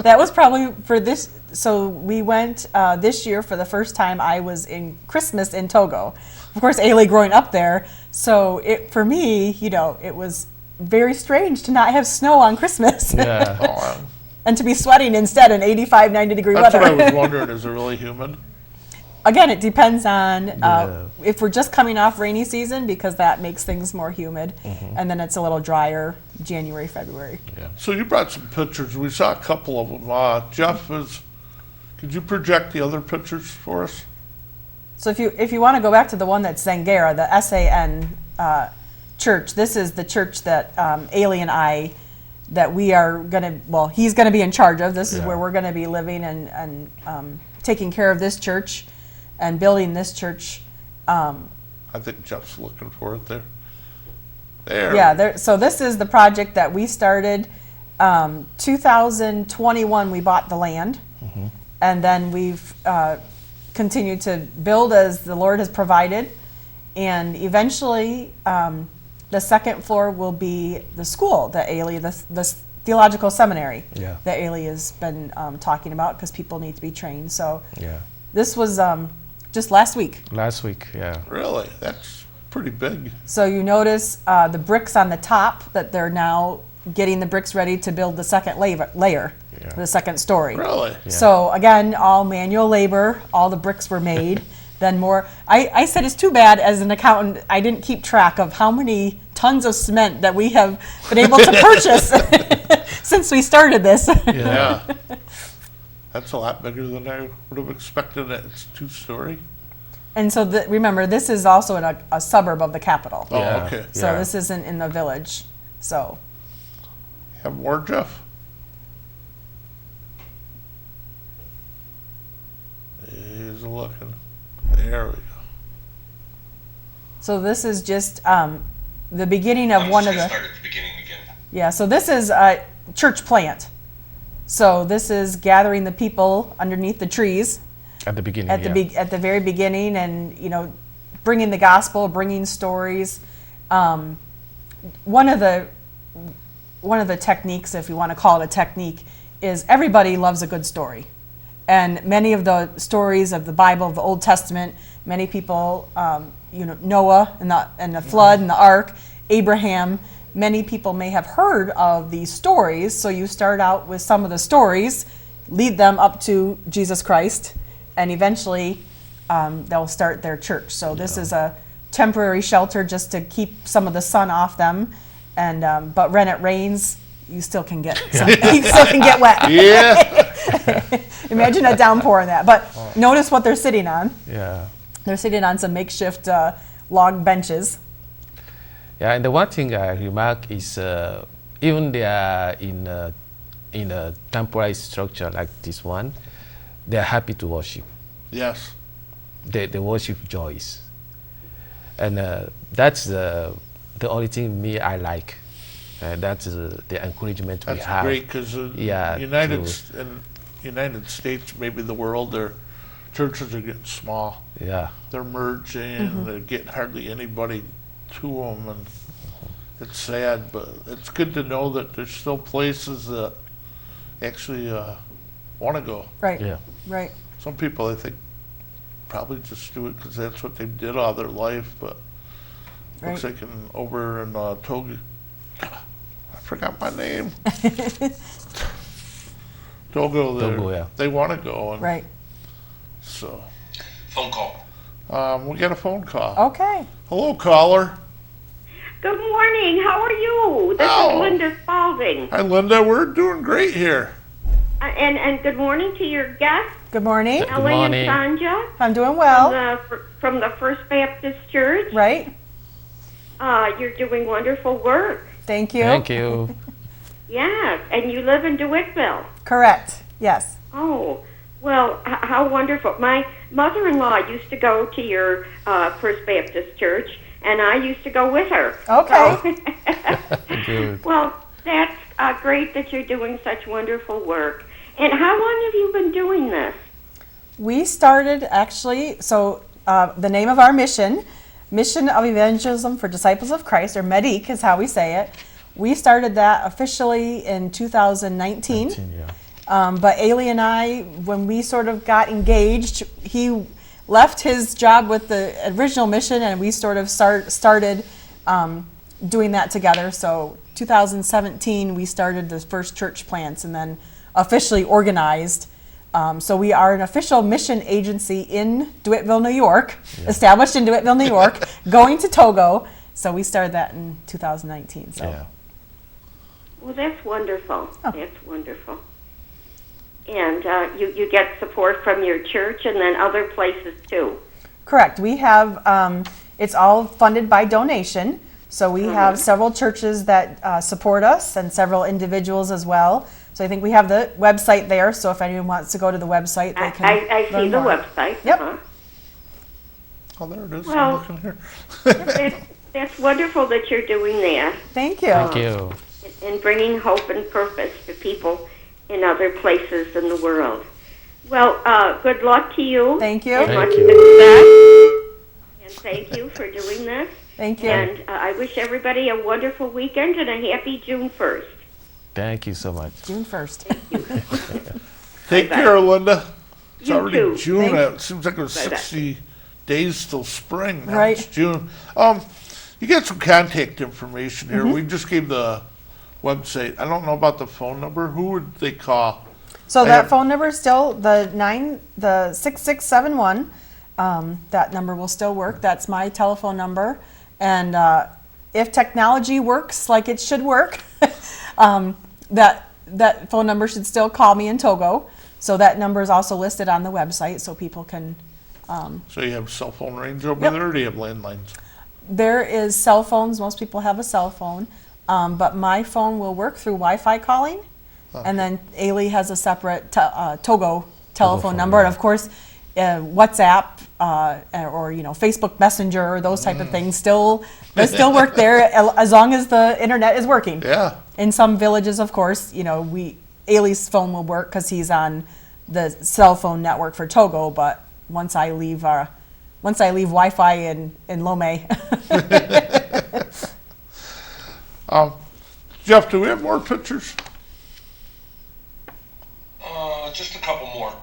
That was probably for this. So we went this year for the first time. I was in Christmas in Togo. Of course, Elie growing up there. So for me, it was very strange to not have snow on Christmas Yeah. Oh, and to be sweating instead in 85, 90 degree that's weather. what I was wondering. Is it really humid? Again, it depends on Yeah. if we're just coming off rainy season, because that makes things more humid, and then it's a little drier January, February. So you brought some pictures. We saw a couple of them. Jeff, could you project the other pictures for us? So if you want to go back to the one that's Zangara, the SAN church, this is the church that Elie and I, that we are he's going to be in charge of. This is Yeah. where we're going to be living and taking care of this church and building this church. I think Jeff's looking for it there. There. Yeah, so this is the project that we started. 2021, we bought the land, and then we've continued to build as the Lord has provided. And eventually, the second floor will be the school that Elie, the theological seminary Yeah. that Elie has been talking about, because people need to be trained. So Yeah. this was just last week. Last week, yeah. Really? That's pretty big. So you notice the bricks on the top, that they're now getting the bricks ready to build the second layer, the second story. Really? Yeah. So again, all manual labor, all the bricks were made. Then more, I said it's too bad as an accountant, I didn't keep track of how many tons of cement that we have been able to purchase since we started this. Yeah. That's a lot bigger than I would have expected. It's 2-story. And so remember, this is also in a suburb of the capital. Oh, Yeah. okay. So Yeah. this isn't in the village. So Have more, Jeff? He's looking. There we go. So this is just the beginning of one of the. Start at the beginning again. Yeah. So this is a church plant. So this is gathering the people underneath the trees At the beginning, at yeah. the very beginning, and bringing the gospel, bringing stories. One of the techniques, if you want to call it a technique, is everybody loves a good story. And many of the stories of the Bible, of the Old Testament, many people, Noah and the flood and the ark, Abraham, many people may have heard of these stories. So you start out with some of the stories, lead them up to Jesus Christ, and eventually they'll start their church. So this is a temporary shelter just to keep some of the sun off them. And but when it rains, you still can get you still can get wet. Yeah. Imagine a downpour in that. But notice what they're sitting on. Yeah. They're sitting on some makeshift log benches. Yeah, and the one thing I remark is even they are in a temporary structure like this one, they are happy to worship. Yes. They worship joys, and that's the only thing I like. That's the encouragement we That's have. great because Yeah, in United States, maybe the world, their churches are getting small. Yeah. They're merging. They're getting hardly anybody to them, and it's sad. But it's good to know that there's still places that actually want to go. Right. Yeah. Right. Some people, I think, probably just do it because that's what they did all their life. But looks like over in Togo, I forgot my name. Togo, yeah. they want to go. And Right. So Phone call. we got a phone call. Okay. Hello, caller. Good morning. How are you? This Oh. is Linda Spalding. Hi, Linda. We're doing great here. And good morning to your guests, Good morning. Good Elie morning. and Sonja, I'm doing well. from the First Baptist Church. Right. You're doing wonderful work. Thank you. Thank you. Yes, and you live in DeWittville. Correct. Yes. Oh, well, how wonderful. My mother-in-law used to go to your First Baptist Church, and I used to go with her. Okay. Good. Well, that's great that you're doing such wonderful work. And how long have you been doing this? We started actually, so the name of our mission of Evangelism for Disciples of Christ, or MEDIC is how we say it. We started that officially in 2019. But Elie and I, when we sort of got engaged, he left his job with the original mission, and we sort of started doing that together. So 2017, we started the first church plants and then officially organized. So we are an official mission agency in DeWittville, New York, established in DeWittville, New York, going to Togo. So we started that in 2019. So. Yeah. Well, that's wonderful. Oh. That's wonderful. And you get support from your church and then other places too. Correct. We have, it's all funded by donation. So we have several churches that support us and several individuals as well. So I think we have the website there. So if anyone wants to go to the website, they can I see learn the more. website. Yep. Uh-huh. Oh, there it is. Well, I'm looking here. That's wonderful that you're doing that Thank you. Thank you. and bringing hope and purpose to people in other places in the world. Well, good luck to you. Thank you. And Thank much you. success. And thank you for doing this. Thank you. And I wish everybody a wonderful weekend and a happy June 1st. Thank you so much. June 1st. Take Bye-bye. care, Linda. It's You already too. June. Thank- It seems like it was Bye-bye. 60 days till spring. Now Right. it's June. You got some contact information here. We just gave the website. I don't know about the phone number. Who would they call? So I that have- phone number is still the 6671. That number will still work. That's my telephone number. And if technology works like it should work, that phone number should still call me in Togo. So that number is also listed on the website, so people can. So you have cell phone range over Yep. there, or do you have landlines? There is cell phones. Most people have a cell phone, but my phone will work through Wi-Fi calling. And then Elie has a separate Togo telephone phone, number, yeah. and of course, WhatsApp or Facebook Messenger or those type of things they still work there as long as the internet is working. Yeah. In some villages, of course, Elie's phone will work because he's on the cell phone network for Togo. But once I leave Wi-Fi in Lome, Jeff, do we have more pictures? Just a couple more.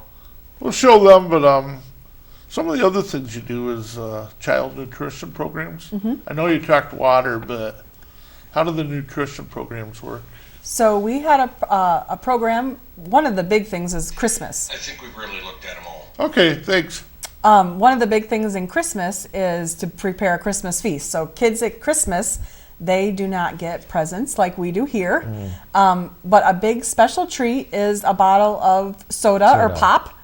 We'll show them, but some of the other things you do is child nutrition programs. I know you talked water, but how do the nutrition programs work? so we had a program. One of the big things is Christmas. I think we've really looked at them all. Okay, thanks. One of the big things in Christmas is to prepare a Christmas feast. So kids at Christmas, they do not get presents like we do here. But a big special treat is a bottle of soda. Or pop.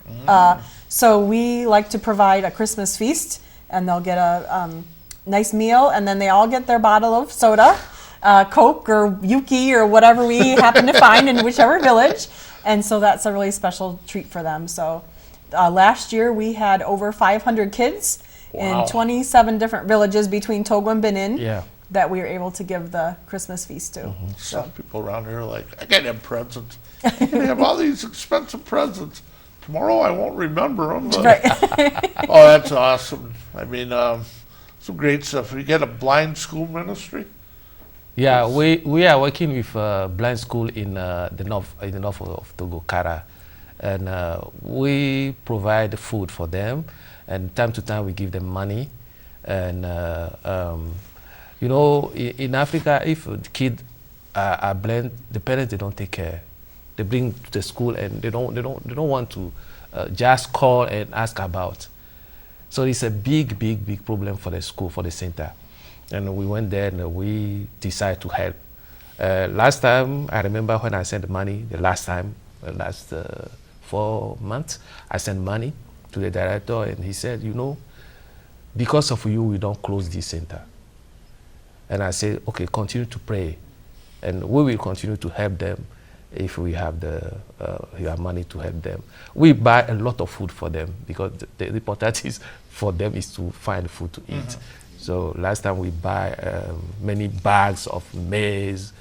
So we like to provide a Christmas feast, and they'll get a nice meal, and then they all get their bottle of soda, Coke or Yuki or whatever we happen to find in whichever village. And so that's a really special treat for them. So last year we had over 500 kids Wow. in 27 different villages between Togo and Benin Yeah. that we were able to give the Christmas feast to. Some people around here are like, I got them presents. You can have all these expensive presents. Tomorrow I won't remember them. But, Right. oh, that's awesome. I mean, some great stuff. You got a blind school ministry? Yeah, we are working with blind school in the north of Togo, Kara, and we provide food for them, and time to time we give them money, and in Africa, if the kids are blind, the parents they don't take care. They bring to the school and they don't want to just call and ask about. So it's a big problem for the school, for the center. And we went there and we decided to help. Last time, I remember when I sent money, the last 4 months, I sent money to the director and he said, because of you, we don't close this center. And I said, okay, continue to pray. And we will continue to help them if we have money to help them. We buy a lot of food for them because the important is for them is to find food to eat. So last time we buy many bags of maize,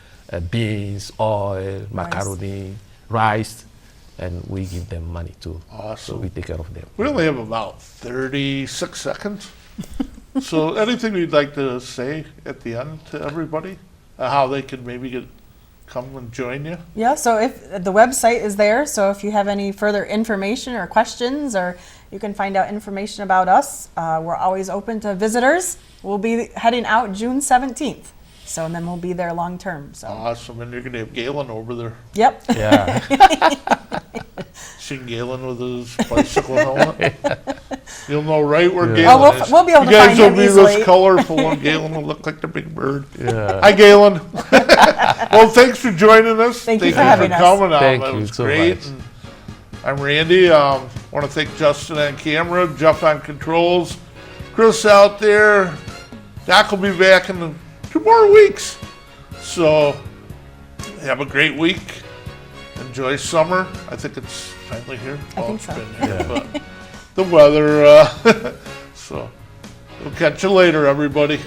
beans, oil, macaroni, rice, and we give them money too. Awesome. So we take care of them. We only have about 36 seconds. So anything you'd like to say at the end to everybody? How they could maybe come and join you? Yeah, so if the website is there, so if you have any further information or questions, or you can find out information about us, we're always open to visitors. We'll be heading out June 17th, so and then we'll be there long term. So Awesome, and you're going to have Galen over there. yep. Yeah. Seen Galen with his bicycle helmet. You'll know right where Galen Oh, is. we'll be able to you guys find will him be easily. this colorful, and Galen will look like the big bird. Yeah. Hi, Galen. Well, thanks for joining us. Thank you for having us. coming out. Thank That you was so great. much. And I'm Randy. Want to thank Justin on camera, Jeff on controls, Chris out there. Doc will be back in 2 more weeks. So have a great week. Enjoy summer. I think it's finally here. I think it's so. been here, but the weather. So we'll catch you later, everybody.